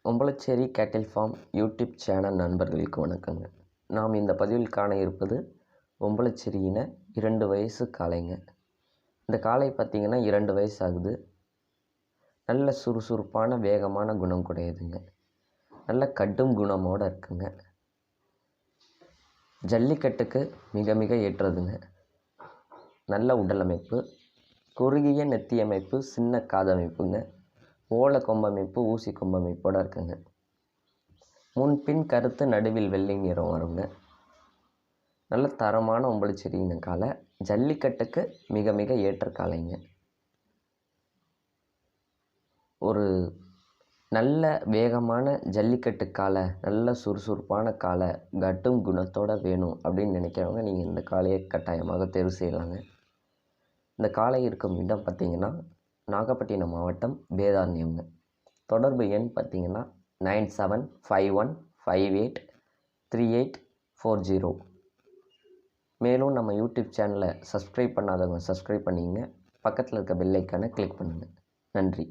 ஒம்பலச்சேரி கேட்டில் form YouTube channel நண்பர்களுக்கு வணக்கங்க. நாம் இந்த பதிவில் காண இருப்பது ஒம்பலச்சேரியின 2 வயசு காளைங்க. இந்த காளை பார்த்திங்கன்னா 2 வயசு ஆகுது. நல்ல சுறுசுறுப்பான வேகமான குணம் கூடையதுங்க. நல்ல கடும் குணமோடு இருக்குங்க. ஜல்லிக்கட்டுக்கு மிக மிக ஏற்றதுங்க. நல்ல உடலமைப்பு, குறுகிய நெத்தி அமைப்பு, சின்ன காதமைப்புங்க. ஓலை கொம்பமைப்பு, ஊசி கொம்பமைப்போடு இருக்குங்க. முன்பின் கருத்து, நடுவில் வெள்ளை நிறம் வருங்க. நல்ல தரமான ஒம்பலச்சேரியின காளை. ஜல்லிக்கட்டுக்கு மிக மிக ஏற்ற காளைங்க. ஒரு நல்ல வேகமான ஜல்லிக்கட்டு காளை, நல்ல சுறுசுறுப்பான காளை, கட்டும் குணத்தோடு வேணும் அப்படின்னு நினைக்கிறவங்க நீங்கள் இந்த காளையை கட்டாயமாக தேர்வு செய்யலாங்க. இந்த காளை இருக்கும் இடம் பார்த்திங்கன்னா நாகப்பட்டினம் மாவட்டம் வேதாரண்யம்ங்க. தொடர்பு எண் பார்த்திங்கன்னா 9751583840. மேலும் நம்ம யூடியூப் சேனலை சப்ஸ்கிரைப் பண்ணாதவங்க சப்ஸ்கிரைப் பண்ணிங்க. பக்கத்தில் இருக்க பெல் ஐக்கானை கிளிக் பண்ணுங்கள். நன்றி.